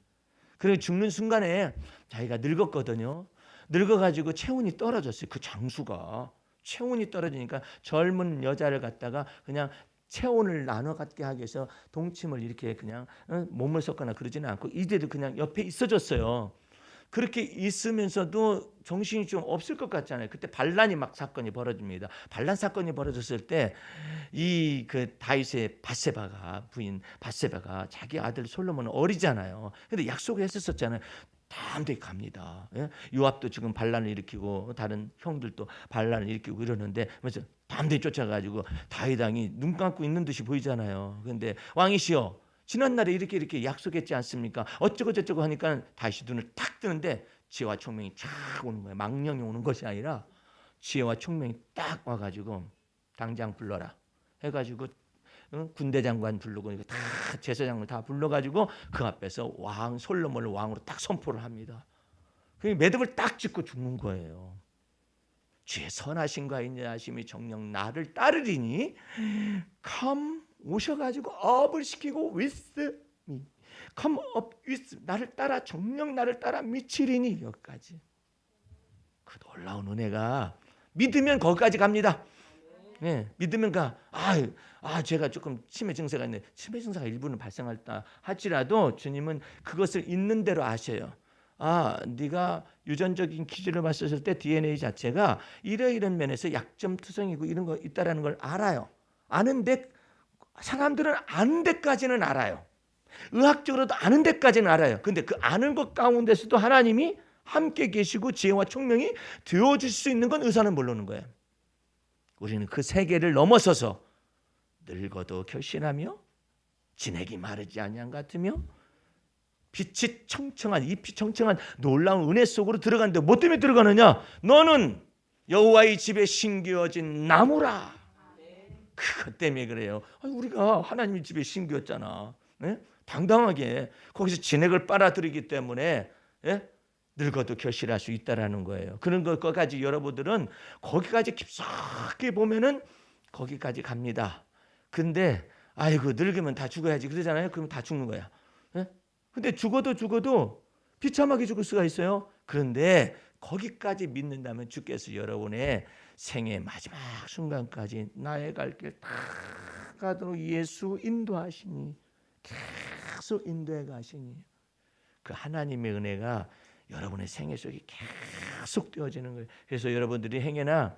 그리고 죽는 순간에 자기가 늙었거든요. 늙어가지고 체온이 떨어졌어요. 그 장수가 체온이 떨어지니까 젊은 여자를 갖다가 그냥 체온을 나눠 갖게 하기 위해서 동침을 이렇게 그냥 몸을 섞거나 그러지는 않고 이제도 그냥 옆에 있어줬어요. 그렇게 있으면서도 정신이 좀 없을 것 같잖아요. 그때 반란이 막 사건이 벌어집니다. 반란 사건이 벌어졌을 때 이 그 다윗의 밧세바가 부인 밧세바가 자기 아들 솔로몬은 어리잖아요. 근데 약속을 했었잖아요. 담대히 갑니다. 예? 요압도 지금 반란을 일으키고 다른 형들도 반란을 일으키고 이러는데 그래서 담대히 쫓아가지고 다윗 왕이 눈 감고 있는 듯이 보이잖아요. 그런데 왕이시여, 지난날에 이렇게 약속했지 않습니까? 어쩌고 저쩌고 하니까 다시 눈을 탁 뜨는데 지혜와 총명이 쫙 오는 거예요. 망령이 오는 것이 아니라 지혜와 총명이 딱 와가지고 당장 불러라 해가지고 군대 장관 부르고 다 제사장을 다 불러가지고 그 앞에서 왕 솔로몬을 왕으로 딱 선포를 합니다. 그 매듭을 딱 짓고 죽는 거예요. 주의 선하심과 인자하심이 정녕 나를 따르리니 come 오셔가지고 업을 시키고 with me, come up with, 나를 따라 정녕 나를 따라 미치리니. 여기까지. 그 놀라운 은혜가 믿으면 거기까지 갑니다. 네, 믿으면 가. 제가 조금 치매 증세가 있는데 치매 증세가 일부는 발생했다 할지라도 주님은 그것을 있는 대로 아셔요. 네가 유전적인 기질을 봤을 때 DNA 자체가 이런 면에서 약점투성이고 이런 거 있다라는 걸 알아요. 아는데 사람들은 아는 데까지는 알아요. 의학적으로도 아는 데까지는 알아요. 근데 그 아는 것 가운데서도 하나님이 함께 계시고 지혜와 총명이 되어줄 수 있는 건 의사는 모르는 거예요. 우리는 그 세계를 넘어서서 늙어도 결실하며 진액이 마르지 아니한 같으며 빛이 청청한, 잎이 청청한 놀라운 은혜 속으로 들어가는데 뭐 때문에 들어가느냐? 너는 여호와의 집에 심겨진 나무라. 그것 때문에 그래요. 우리가 하나님의 집에 심겼잖아. 네? 당당하게 거기서 진액을 빨아들이기 때문에 늙어도 결실할 수 있다라는 거예요. 그런 것까지 여러분들은 거기까지 깊숙이 보면은 거기까지 갑니다. 근데 늙으면 다 죽어야지 그러잖아요. 그러면 다 죽는 거야. 근데 죽어도 비참하게 죽을 수가 있어요. 그런데 거기까지 믿는다면 주께서 여러분의 생의 마지막 순간까지 나의 갈 길 다 가도록 예수 인도하시니, 계속 인도해 가시니, 그 하나님의 은혜가 여러분의 생애 속에 계속 되어지는 거예요. 그래서 여러분들이 행여나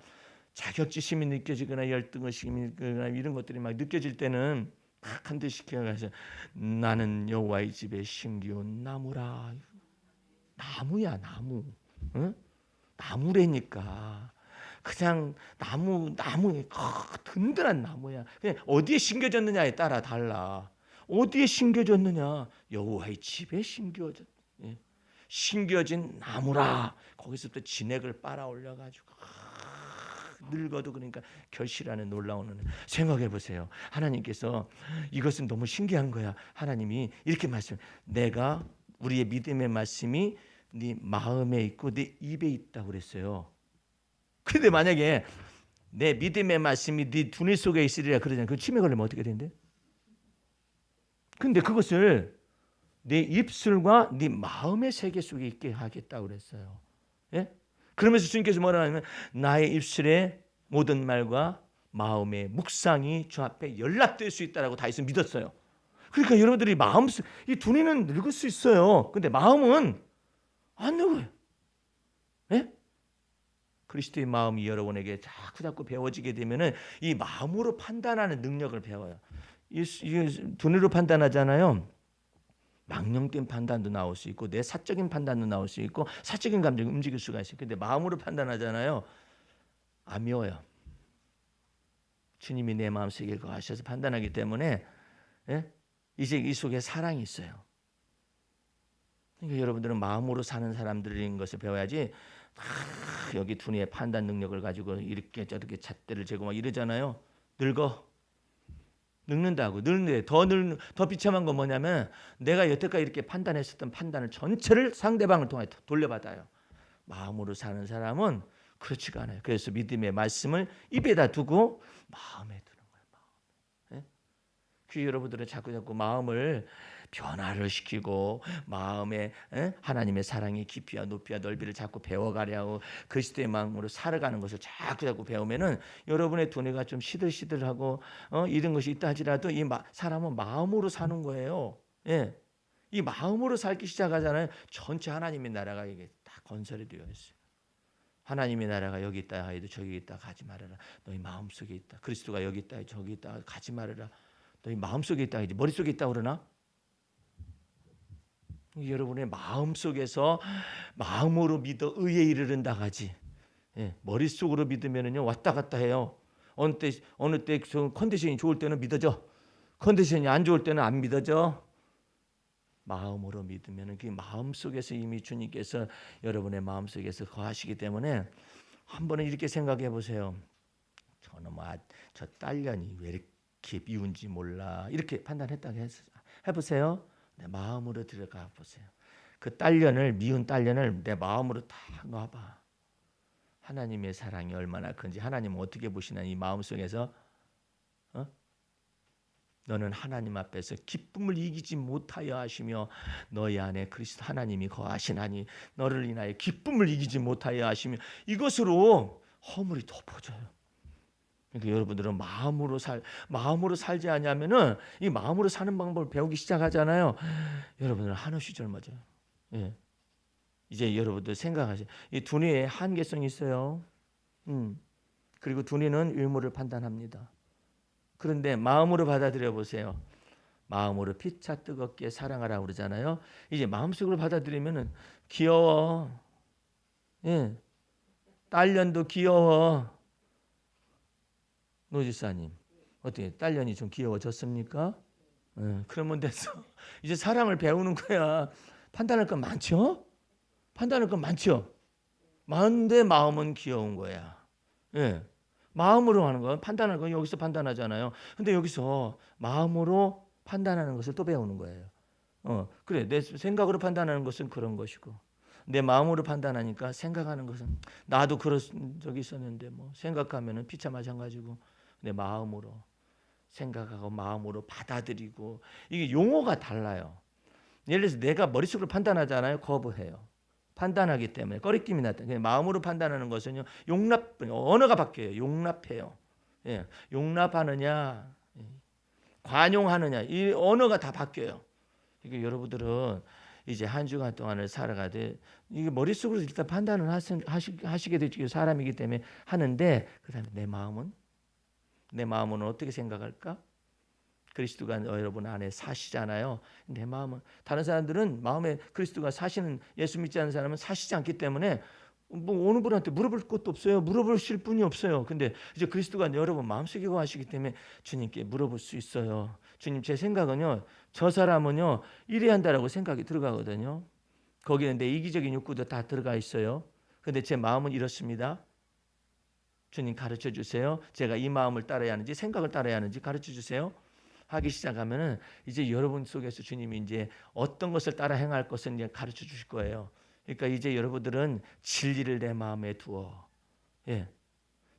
자격지심이 느껴지거나 열등의식이 느껴지거나 이런 것들이 막 느껴질 때는 막 한 대씩 기억하셔서 나는 여호와의 집에 심기온 나무라. 나무야, 나무. 응? 나무라니까. 그냥 나무 든든한 나무야. 그냥 어디에 심겨졌느냐에 따라 달라. 어디에 심겨졌느냐? 여호와의 집에 심겨진 나무라. 거기서부터 진액을 빨아 올려가지고 늙어도 그러니까 결실하는 놀라운. 생각해 보세요. 하나님께서 이것은 너무 신기한 거야. 하나님이 이렇게 말씀. 내가 우리의 믿음의 말씀이 네 마음에 있고 네 입에 있다고 그랬어요. 근데 만약에 내 믿음의 말씀이 네 두뇌 속에 있으리라 그러잖아요. 그 치매 걸리면 어떻게 되는데? 근데 그것을 네 입술과 네 마음의 세계 속에 있게 하겠다고 그랬어요. 예? 그러면서 주님께서 뭐라 하냐면 나의 입술의 모든 말과 마음의 묵상이 주 앞에 연락될 수 있다라고 다윗은 믿었어요. 그러니까 여러분들이 마음속 이 두뇌는 늙을 수 있어요. 근데 마음은 안 늙어요. 예? 그리스도의 마음이 여러분에게 자꾸 배워지게 되면은 이 마음으로 판단하는 능력을 배워요. 이 두뇌로 판단하잖아요. 망령된 판단도 나올 수 있고 내 사적인 판단도 나올 수 있고 사적인 감정이 움직일 수가 있어요. 근데 마음으로 판단하잖아요. 안 미워요. 주님이 내 마음속에 거하셔서 판단하기 때문에 예? 이제 이 속에 사랑이 있어요. 그러니까 여러분들은 마음으로 사는 사람들인 것을 배워야지. 여기 두뇌의 판단 능력을 가지고 이렇게 저렇게 잣대를 재고 막 이러잖아요. 늙는다고. 늙는데 더 비참한 건 뭐냐면 내가 여태까지 이렇게 판단했었던 판단을 전체를 상대방을 통해 돌려받아요. 마음으로 사는 사람은 그렇지가 않아요. 그래서 믿음의 말씀을 입에다 두고 마음에 두는 거예요. 그 여러분들은 자꾸 마음을 변화를 시키고 마음에 하나님의 사랑의 깊이와 높이와 넓이를 자꾸 배워가려고 그리스도의 마음으로 살아가는 것을 자꾸 배우면은 여러분의 두뇌가 좀 시들시들하고 이런 것이 있다 하지라도 이 사람은 마음으로 사는 거예요. 예. 이 마음으로 살기 시작하잖아요. 전체 하나님의 나라가 이게 다 건설이 되어 있어요. 하나님의 나라가 여기 있다 해도 저기 있다 가지 말아라. 너희 마음속에 있다. 그리스도가 여기 있다 저기 있다 가지 말아라. 너희 마음속에 있다 이제 머릿속에 있다 그러나? 여러분의 마음속에서 마음으로 믿어 의에 이르른다 가지. 예, 머릿속으로 믿으면은요 왔다 갔다 해요. 어느 때 컨디션이 좋을 때는 믿어져. 컨디션이 안 좋을 때는 안 믿어져. 마음으로 믿으면은 그 마음속에서 이미 주님께서 여러분의 마음속에서 거하시기 때문에 한 번은 이렇게 생각해 보세요. 저놈 저 딸년이 왜 이렇게 미운지 몰라. 이렇게 판단했다고 해보세요. 내 마음으로 들어가 보세요. 그 미운 딸년을 내 마음으로 다 놔봐. 하나님의 사랑이 얼마나 큰지 하나님은 어떻게 보시나 이 마음속에서 너는 하나님 앞에서 기쁨을 이기지 못하여 하시며 너희 안에 그리스도 하나님이 거하시나니 너를 인하여 기쁨을 이기지 못하여 하시며 이것으로 허물이 덮어져요. 그러니까 여러분들은 마음으로 살지 않냐면은 이 마음으로 사는 방법을 배우기 시작하잖아요. 여러분들은 한없이 젊어져요. 예. 이제 여러분들 생각하세요. 이 두뇌에 한계성이 있어요. 그리고 두뇌는 의무를 판단합니다. 그런데 마음으로 받아들여 보세요. 마음으로 피차 뜨겁게 사랑하라고 그러잖아요. 이제 마음속으로 받아들이면은 귀여워. 예. 딸년도 귀여워. 노지사님 어떻게 딸년이 좀 귀여워졌습니까? 그러면 됐어. 이제 사랑을 배우는 거야. 판단할 건 많죠? 많은데 마음은 귀여운 거야. 예. 마음으로 하는 건 판단하는 건 여기서 판단하잖아요. 근데 여기서 마음으로 판단하는 것을 또 배우는 거예요. 그래 내 생각으로 판단하는 것은 그런 것이고 내 마음으로 판단하니까 생각하는 것은 나도 그런 적이 있었는데 뭐 생각하면은 피차 마찬가지고 내 마음으로 생각하고 마음으로 받아들이고 이게 용어가 달라요. 예를 들어서 내가 머릿속으로 판단하잖아요. 거부해요. 판단하기 때문에 꺼리낌이 났다. 마음으로 판단하는 것은요. 언어가 바뀌어요. 용납해요. 예, 용납하느냐 관용하느냐 이 언어가 다 바뀌어요. 그러니까 여러분들은 이제 한 주간 동안을 살아가되 이게 머릿속으로 일단 판단을 하시게 되죠. 사람이기 때문에 하는데 그다음에 내 마음은 어떻게 생각할까? 그리스도가 여러분 안에 사시잖아요. 내 마음은 다른 사람들은 마음에 그리스도가 사시는 예수 믿지 않는 사람은 사시지 않기 때문에 뭐 어느 분한테 물어볼 것도 없어요. 물어보실 분이 없어요. 근데 이제 그리스도가 여러분 마음속에 거하시기 때문에 주님께 물어볼 수 있어요. 주님 제 생각은요. 저 사람은요. 이래야 한다라고 생각이 들어가거든요. 거기는 내 이기적인 욕구도 다 들어가 있어요. 근데 제 마음은 이렇습니다. 주님 가르쳐 주세요. 제가 이 마음을 따라야 하는지 생각을 따라야 하는지 가르쳐 주세요. 하기 시작하면은 이제 여러분 속에서 주님이 이제 어떤 것을 따라 행할 것을 이제 가르쳐 주실 거예요. 그러니까 이제 여러분들은 진리를 내 마음에 두어, 예,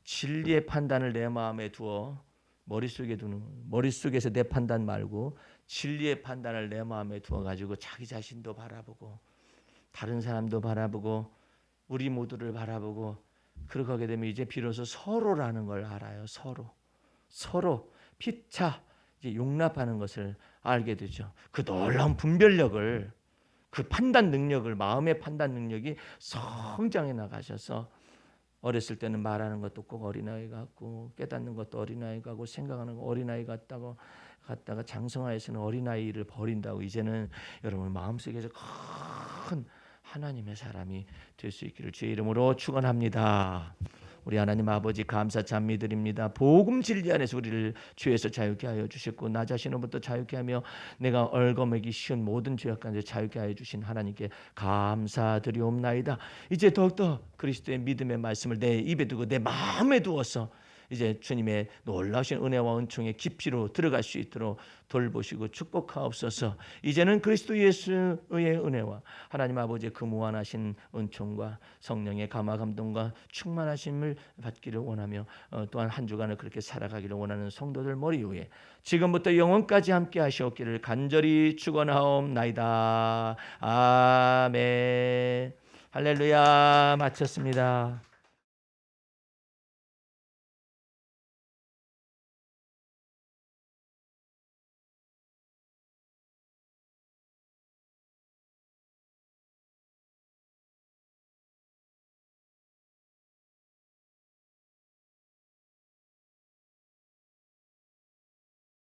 진리의 판단을 내 마음에 두어 머릿속에서 내 판단 말고 진리의 판단을 내 마음에 두어 가지고 자기 자신도 바라보고 다른 사람도 바라보고 우리 모두를 바라보고 그렇게 하게 되면 이제 비로소 서로라는 걸 알아요. 서로. 서로 피차 이제 용납하는 것을 알게 되죠. 그 놀라운 분별력을, 그 판단 능력을, 마음의 판단 능력이 성장해 나가셔서 어렸을 때는 말하는 것도 꼭 어린아이 같고 깨닫는 것도 어린아이 같고 생각하는 거 어린아이 같다고 갔다가 장성하에서는 어린아이를 버린다고 이제는 여러분 마음속에서 큰 하나님의 사람이 될 수 있기를 주의 이름으로 축원합니다. 우리 하나님 아버지 감사 찬미드립니다. 복음 진리 안에서 우리를 죄에서 자유케 하여 주셨고 나 자신으로부터 자유케 하며 내가 얽어매기 쉬운 모든 죄악 가운데 자유케 하여 주신 하나님께 감사드리옵나이다. 이제 더욱더 그리스도의 믿음의 말씀을 내 입에 두고 내 마음에 두어서 이제 주님의 놀라우신 은혜와 은총의 깊이로 들어갈 수 있도록 돌보시고 축복하옵소서. 이제는 그리스도 예수의 은혜와 하나님 아버지의 그 무한하신 은총과 성령의 감화 감동과 충만하심을 받기를 원하며 또한 한 주간을 그렇게 살아가기를 원하는 성도들 머리 위에 지금부터 영원까지 함께 하시옵기를 간절히 축원하옵나이다. 아멘. 할렐루야. 마쳤습니다.